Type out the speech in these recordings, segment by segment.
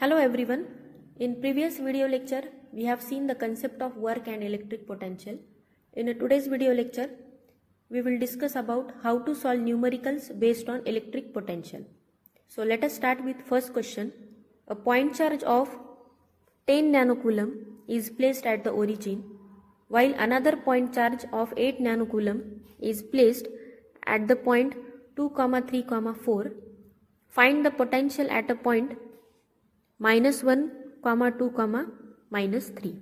Hello everyone. In previous video lecture, we have seen the concept of work and electric potential. In today's video lecture, we will discuss about how to solve numericals based on electric potential. So let us start with first question. A point charge of 10 nanocoulomb is placed at the origin, while another point charge of 8 nanocoulomb is placed at the point 2, 3, 4. Find the potential at a point -1, 2, -3.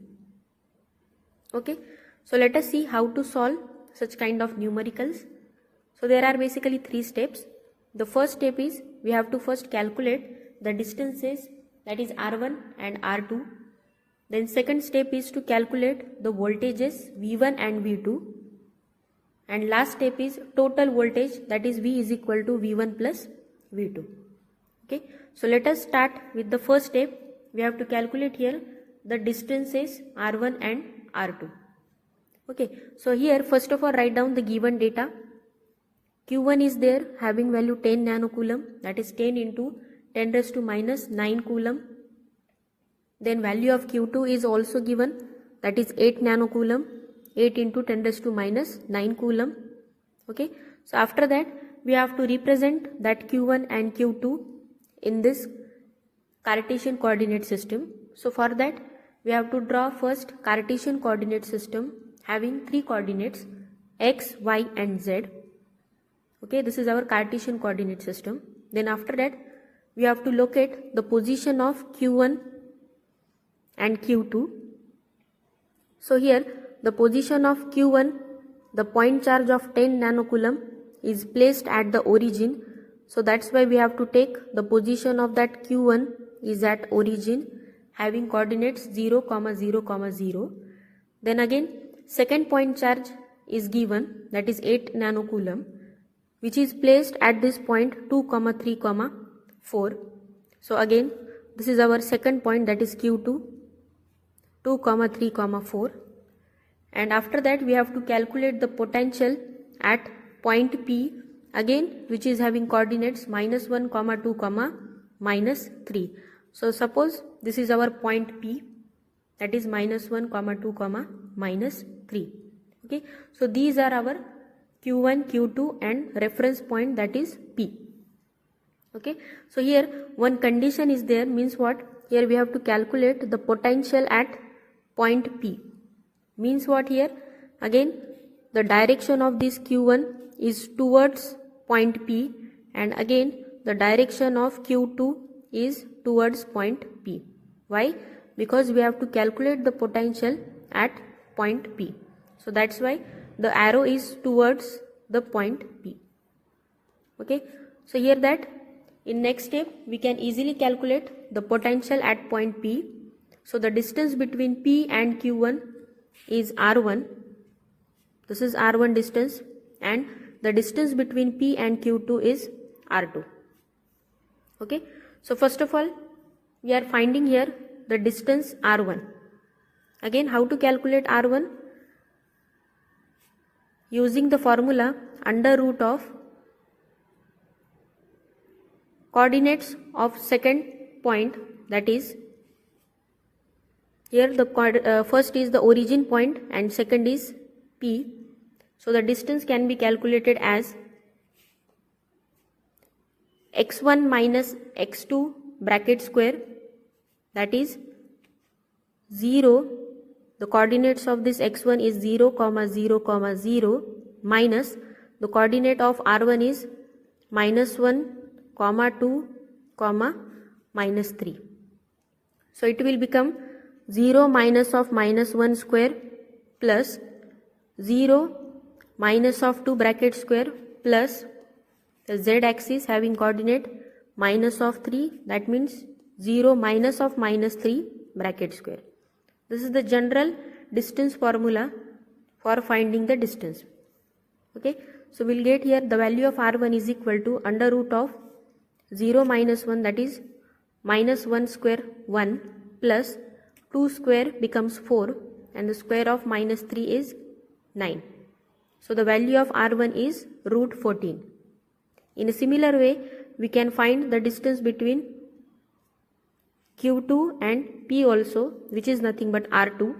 Okay, so let us see how to solve such kind of numericals. So there are basically 3 steps. The first step is we have to first calculate the distances, that is R1 and R2. Then second step is to calculate the voltages V1 and V2. And last step is total voltage, that is V is equal to V1 plus V2. Okay, so let us start with the first step. We have to calculate here the distances R1 and R2. Okay, so here first of all write down the given data. Q1 is there having value 10 nanocoulomb, that is 10 into 10 raised to minus 9 coulomb. Then value of Q2 is also given, that is 8 nanocoulomb, 8 into 10 raised to minus 9 coulomb. Okay, so after that we have to represent that Q1 and Q2 in this Cartesian coordinate system. So for that we have to draw first Cartesian coordinate system having 3 coordinates x, y and z. Okay, this is our Cartesian coordinate system. Then after that we have to locate the position of Q1 and Q2. So here the position of Q1, the point charge of 10 nanocoulomb is placed at the origin. So that's why we have to take the position of that Q1 is at origin having coordinates 0, 0, 0. Then again second point charge is given, that is 8 nanocoulomb, which is placed at this point 2, 3, 4. So again this is our second point, that is Q2, 2, 3, 4. And after that we have to calculate the potential at point P, again which is having coordinates -1, 2, -3. So suppose this is our point P, that is -1, 2, -3. Okay, so these are our Q1, Q2 and reference point, that is P. Okay, so here one condition is there, means what? Here we have to calculate the potential at point P. Means what here? Again the direction of this Q1 is towards point P, and again the direction of Q2 is towards point P. Why? Because we have to calculate the potential at point P. So that's why the arrow is towards the point P. Okay, so here that in next step we can easily calculate the potential at point P. So the distance between P and Q1 is R1. This is R1 distance, and the distance between P and Q2 is R2. Okay, so first of all we are finding here the distance R1. Again, how to calculate R1? Using the formula under root of coordinates of second point, that is here the first is the origin point and second is P. So the distance can be calculated as x1 minus x2 bracket square, that is 0, the coordinates of this x1 is 0, 0, 0, minus the coordinate of R1 is -1, 2, -3. So it will become 0 minus of -1 square plus 0 minus of 2 bracket square plus the z axis having coordinate minus of 3, that means 0 minus of -3 bracket square. This is the general distance formula for finding the distance. Okay, so we'll get here the value of R1 is equal to under root of 0 minus 1, that is -1 square 1 plus 2 square becomes 4 and the square of -3 is 9. So the value of R1 is root 14. In a similar way we can find the distance between Q2 and P also, which is nothing but R2.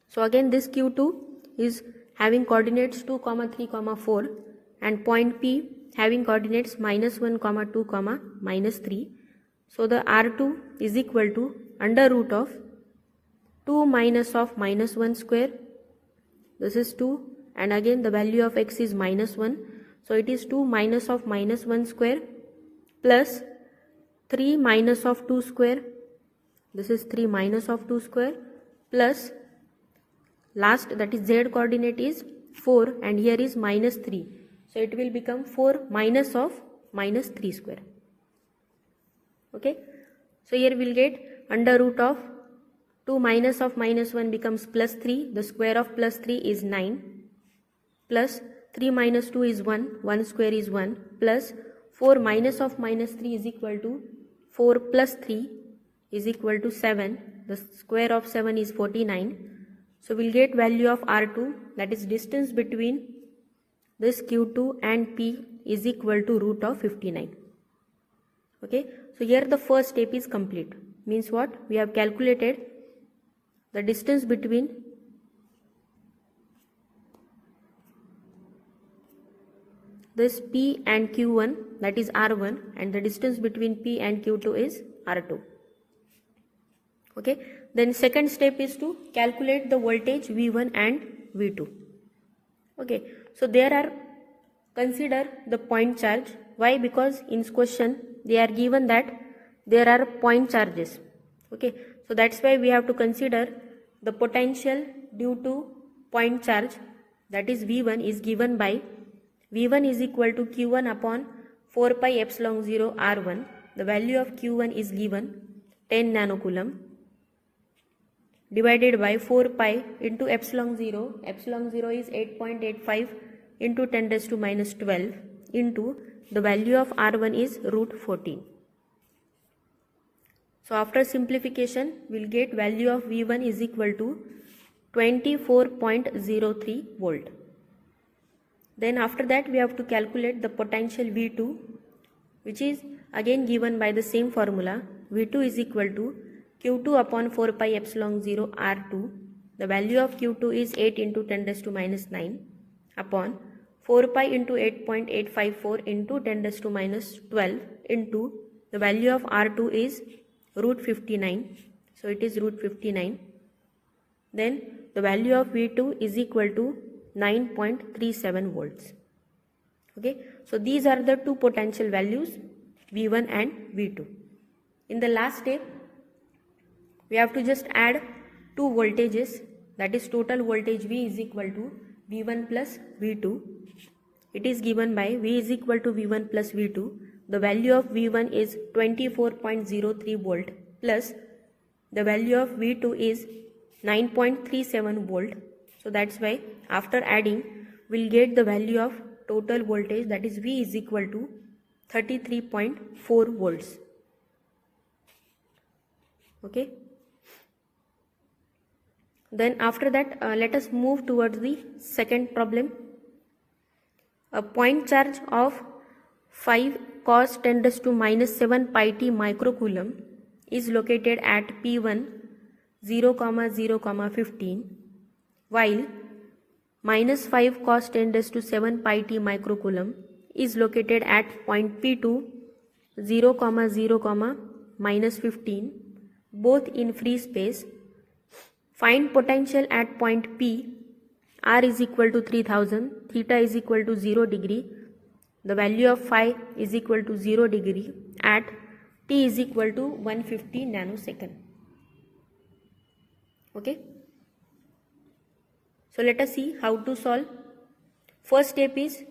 So again this Q2 is having coordinates 2, 3, 4 and point P having coordinates -1, 2, -3. So the R2 is equal to under root of 2 minus of -1 square. This is 2 and again the value of x is -1. So it is 2 minus of -1 square plus 3 minus of 2 square. This is 3 minus of 2 square plus last, that is z coordinate is 4 and here is -3. So it will become 4 minus of -3 square. Okay. So here we will get under root of 2 minus of -1 becomes +3. The square of +3 is 9 plus 3 minus 2 is 1. 1 square is 1 plus 4 minus of -3 is equal to 4 plus 3 is equal to 7. The square of 7 is 49. So we'll get value of R2, that is distance between this Q2 and P is equal to root of 59. Okay. So here the first step is complete. Means what? We have calculated the distance between this P and Q1, that is R1, and the distance between P and Q2 is R2. Okay. Then second step is to calculate the voltage V1 and V2. Okay. So there are, consider the point charge. Why? Because in question they are given that there are point charges. Okay. So that's why we have to consider the potential due to point charge, that is V1 is given by V1 is equal to Q1 upon 4 pi epsilon 0 R1. The value of Q1 is given 10 nanocoulomb divided by 4 pi into epsilon 0. Epsilon 0 is 8.85 into 10 raised to minus 12 into the value of R1 is root 14. So after simplification, we'll get value of V1 is equal to 24.03 volt. Then after that we have to calculate the potential V2, which is again given by the same formula. V2 is equal to Q2 upon 4 pi epsilon 0 R2. The value of Q2 is 8 into 10 raised to minus 9 upon 4 pi into 8.854 into 10 raised to minus 12 into the value of R2 is root 59. So it is root 59. Then the value of V2 is equal to 9.37 volts. Okay. So these are the two potential values, V1 and V2. In the last step, we have to just add two voltages, that is total voltage V is equal to V1 plus V2. It is given by V is equal to V1 plus V2. The value of V1 is 24.03 volt plus the value of V2 is 9.37 volt. So that's why after adding we'll get the value of total voltage, that is V is equal to 33.4 volts. Okay. Then after that let us move towards the second problem. A point charge of 5 cos 10 raised to minus 7 pi t microcoulomb is located at P1 0, 0, 15, while minus 5 cos 10 raised to 7 pi t microcoulomb is located at point P2 0, 0, minus 15, both in free space. Find potential at point P. R is equal to 3000, theta is equal to 0 degree. The value of phi is equal to 0 degree at t is equal to 150 nanosecond. Okay. So let us see how to solve. First step is,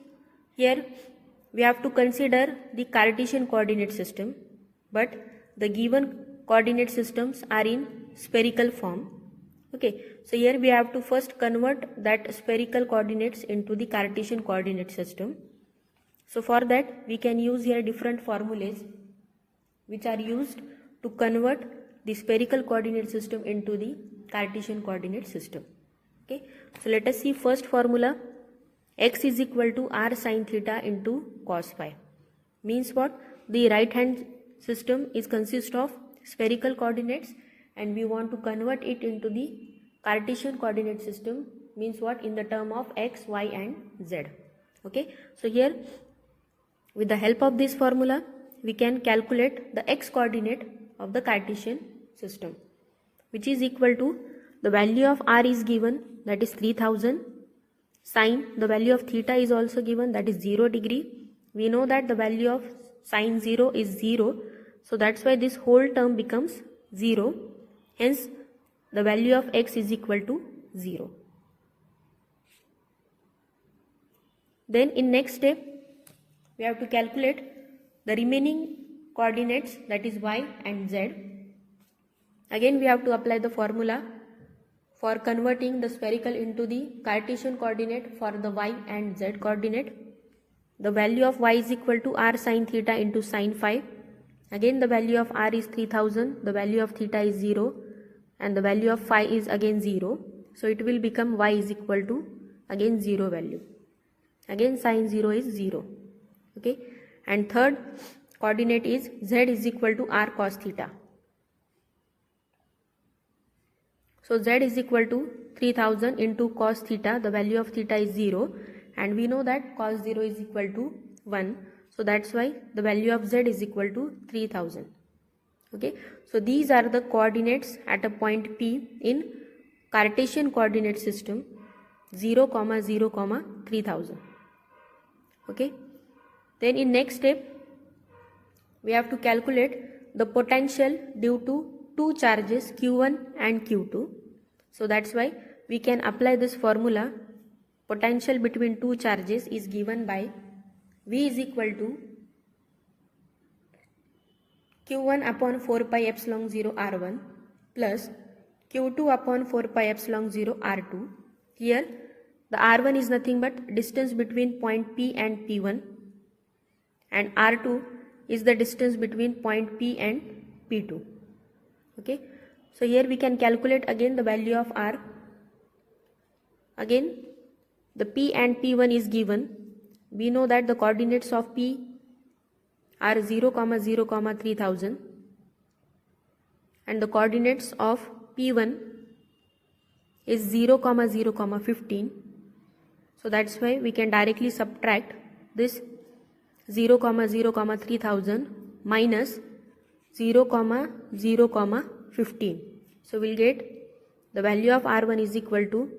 here we have to consider the Cartesian coordinate system, but the given coordinate systems are in spherical form. Okay, so here we have to first convert that spherical coordinates into the Cartesian coordinate system. So for that we can use here different formulas which are used to convert the spherical coordinate system into the Cartesian coordinate system. Okay, so let us see first formula. X is equal to r sin theta into cos phi. Means what? The right hand system is consist of spherical coordinates and we want to convert it into the Cartesian coordinate system, means what, in the term of x, y and z. Okay, so here with the help of this formula we can calculate the x coordinate of the Cartesian system, which is equal to the value of r is given, that is 3000, sine, the value of theta is also given, that is 0 degree. We know that the value of sine 0 is 0, so that's why this whole term becomes 0, hence the value of x is equal to 0. Then in next step we have to calculate the remaining coordinates, that is y and z. Again we have to apply the formula for converting the spherical into the Cartesian coordinate for the y and z coordinate. The value of y is equal to r sin theta into sin phi. Again the value of r is 3000, the value of theta is 0 and the value of phi is again 0. So it will become y is equal to again 0 value. Again sin 0 is 0. Okay, and third coordinate is z is equal to r cos theta. So z is equal to 3000 into cos theta, the value of theta is 0 and we know that cos 0 is equal to 1. So that's why the value of z is equal to 3000. Okay, so these are the coordinates at a point P in Cartesian coordinate system 0, 0, 3000. Okay, then in next step we have to calculate the potential due to two charges Q1 and Q2. So that's why we can apply this formula. Potential between two charges is given by V is equal to Q1 upon 4 pi epsilon 0 R1 plus Q2 upon 4 pi epsilon 0 R2. Here the R1 is nothing but distance between point P and P1 and R2 is the distance between point P and P2. Okay, so here we can calculate again the value of R. Again the P and P1 is given. We know that the coordinates of P are 0, 0, 3000 and the coordinates of P1 is 0, 0, 15. So that's why we can directly subtract this 0, 0, 3000 minus 0, 0, 15. So we'll get the value of R1 is equal to,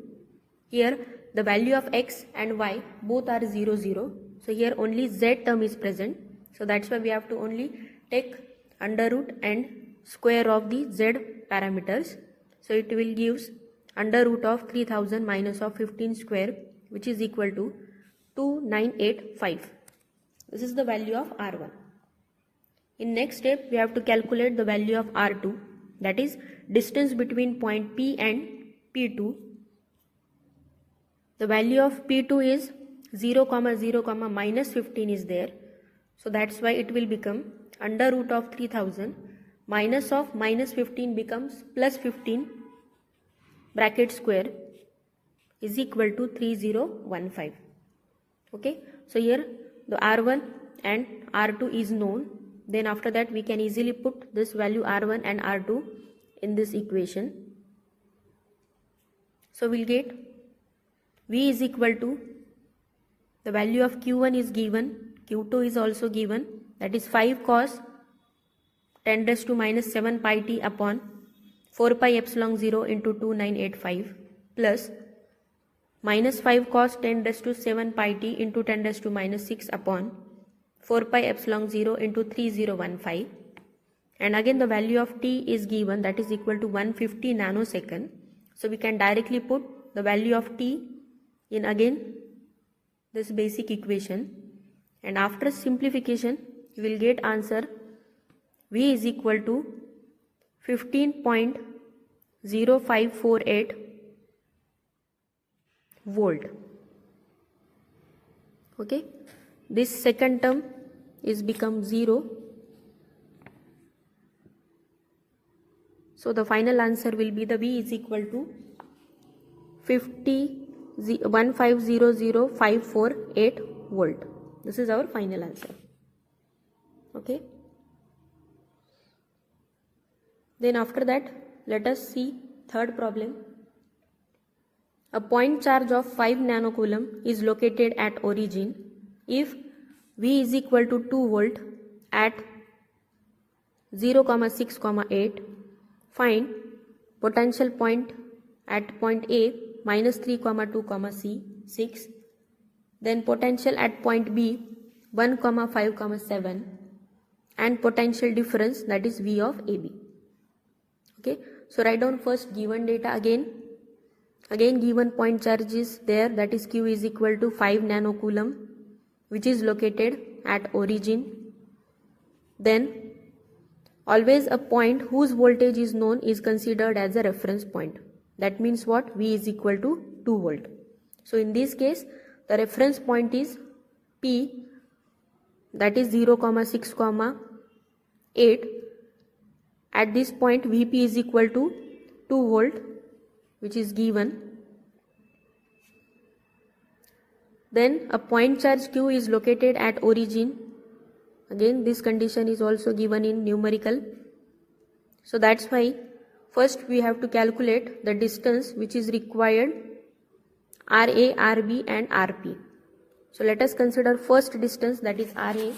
here the value of x and y both are 0, 0. So here only z term is present. So that's why we have to only take under root and square of the z parameters. So it will gives under root of 3000 minus of 15 square, which is equal to 2985. This is the value of R1. In next step we have to calculate the value of R2, that is distance between point P and P2. The value of P2 is 0, 0, minus 15 is there. So that's why it will become under root of 3000 minus of minus 15 becomes plus 15 bracket square is equal to 3015. Okay, so here the R1 and R2 is known. Then after that we can easily put this value R1 and R2 in this equation. So we'll get V is equal to, the value of Q1 is given, Q2 is also given, that is 5 cos 10 raised to minus 7 pi t upon 4 pi epsilon 0 into 2985 plus minus 5 cos 10 raised to 7 pi t into 10 raised to minus 6 upon 4 pi epsilon 0 into 3015, and again the value of t is given, that is equal to 150 nanosecond. So we can directly put the value of t in again this basic equation, and after simplification you will get answer V is equal to 15.0548 volt. Okay, this second term is become 0. So the final answer will be the V is equal to 1500548 volt. This is our final answer. Okay. Then after that, let us see third problem. A point charge of 5 nanocoulomb is located at origin if V is equal to 2 volt at 0, 6, 8. Find potential point at point A minus 3, 2, C 6. Then potential at point B 1, 5, 7 and potential difference, that is V of AB. Okay, so write down first given data again. Given point charge is there, that is Q is equal to 5 nanocoulomb, which is located at origin. Then always a point whose voltage is known is considered as a reference point. That means what? V is equal to 2 volt. So in this case, the reference point is P, that is 0, 6, 8. At this point Vp is equal to 2 volt, which is given. Then a point charge Q is located at origin. Again this condition is also given in numerical. So that's why first we have to calculate the distance which is required, RA, RB and RP. So let us consider first distance, that is RA,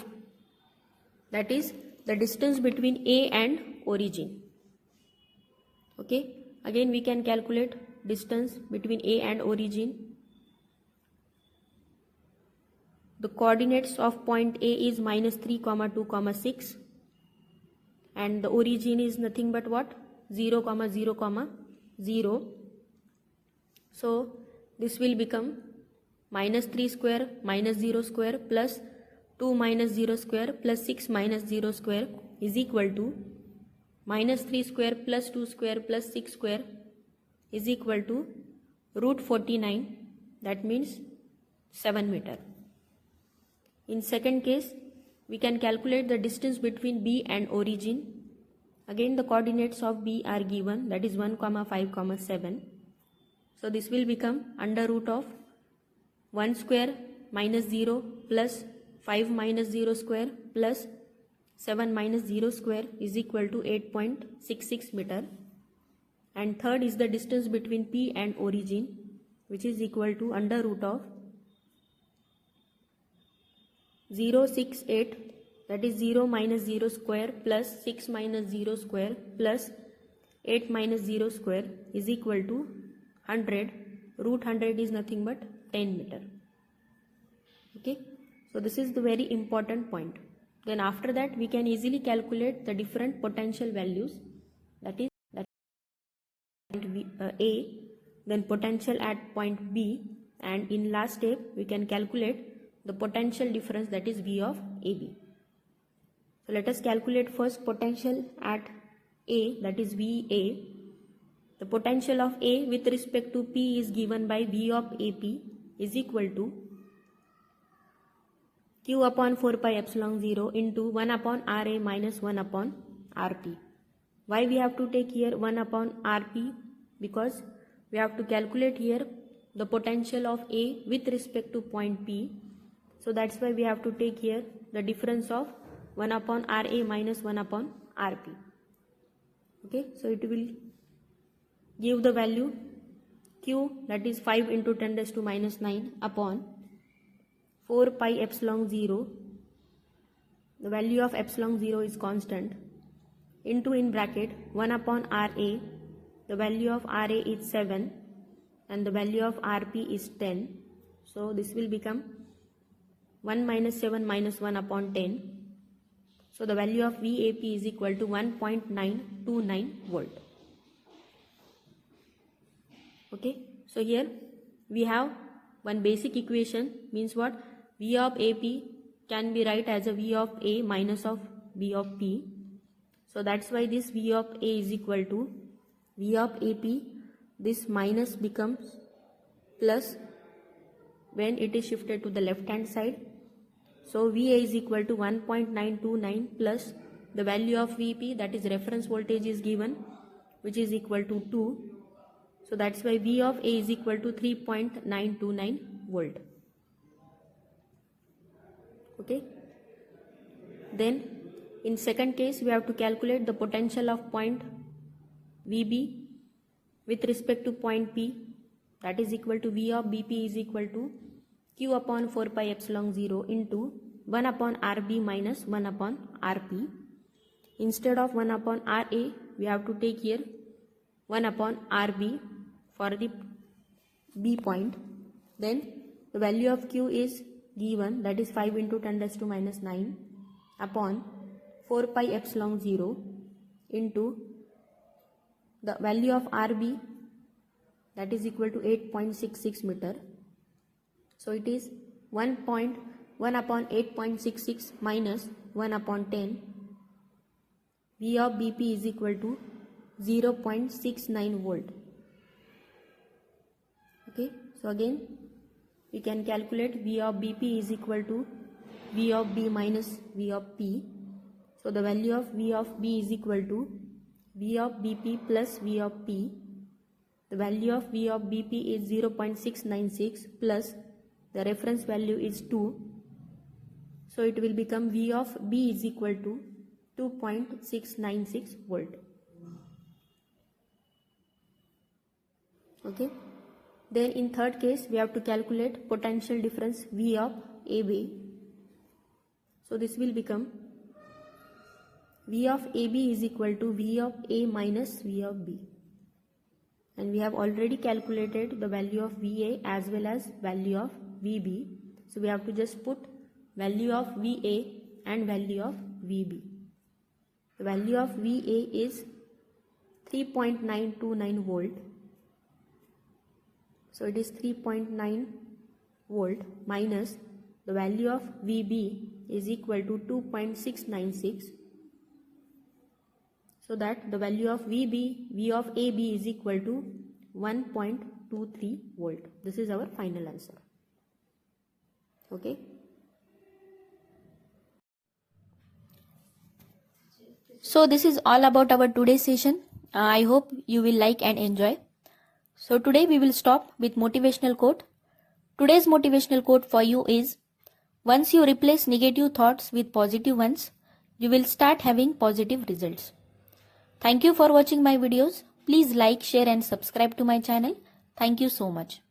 that is the distance between A and origin. Okay, again we can calculate distance between A and origin. The coordinates of point A is minus 3, 2, 6 and the origin is nothing but what? 0, 0, 0. So this will become minus 3 square minus 0 square plus 2 minus 0 square plus 6 minus 0 square is equal to minus 3 square plus 2 square plus 6 square is equal to root 49, that means 7 meter. In second case, we can calculate the distance between B and origin. Again the coordinates of B are given, that is 1, 5, 7. So this will become under root of 1 square minus 0 plus 5 minus 0 square plus 7 minus 0 square is equal to 8.66 meter. And third is the distance between P and origin, which is equal to under root of 068, that is 0 minus 0 square plus 6 minus 0 square plus 8 minus 0 square is equal to 100. Root 100 is nothing but 10 meter. Okay, so this is the very important point. Then after that we can easily calculate the different potential values, that is point A, then potential at point B, and in last step we can calculate the potential difference, that is V of AB. So let us calculate first potential at A, that is VA. The potential of A with respect to P is given by V of AP is equal to Q upon 4 pi epsilon 0 into 1 upon RA minus 1 upon RP. Why we have to take here 1 upon RP? Because we have to calculate here the potential of A with respect to point P. So that's why we have to take here the difference of 1 upon RA minus 1 upon RP. Okay, so it will give the value Q, that is 5 into 10 raised to minus 9 upon 4 pi epsilon 0. The value of epsilon 0 is constant, into in bracket 1 upon RA. The value of RA is 7 and the value of RP is 10. So this will become 1 minus 7 minus 1 upon 10. So the value of VAP is equal to 1.929 volt. Okay, so here we have one basic equation, means what? V of AP can be write as a V of A minus of V of P. So that's why this V of A is equal to V of AP. This minus becomes plus when it is shifted to the left hand side. So VA is equal to 1.929 plus the value of VP, that is reference voltage, is given, which is equal to 2. So that's why V of A is equal to 3.929 volt. Okay. Then in second case we have to calculate the potential of point VB with respect to point P, that is equal to V of BP is equal to Q upon 4 pi epsilon 0 into 1 upon RB minus 1 upon RP. Instead of 1 upon RA, we have to take here 1 upon RB for the B point. Then the value of Q is given, that is 5 into 10 raised to minus 9 upon 4 pi epsilon 0 into the value of RB, that is equal to 8.66 meter. So it is 1 upon 8.66 minus 1 upon 10. V of BP is equal to 0.69 volt. Okay, so again we can calculate V of BP is equal to V of B minus V of P. So the value of V of B is equal to V of BP plus V of P. The value of V of BP is 0.696 plus the reference value is 2. So it will become V of B is equal to 2.696 volt. Okay. Then in third case we have to calculate potential difference V of AB. So this will become V of AB is equal to V of A minus V of B. And we have already calculated the value of VA as well as value of VB. So we have to just put value of VA and value of VB. The value of VA is 3.929 volt. So it is 3.9 volt minus the value of VB is equal to 2.696. So that the value of V of AB is equal to 1.23 volt. This is our final answer. Okay. So this is all about our today's session. I hope you will like and enjoy. So today we will stop with motivational quote. Today's motivational quote for you is, once you replace negative thoughts with positive ones, you will start having positive results. Thank you for watching my videos. Please like, share and subscribe to my channel. Thank you so much.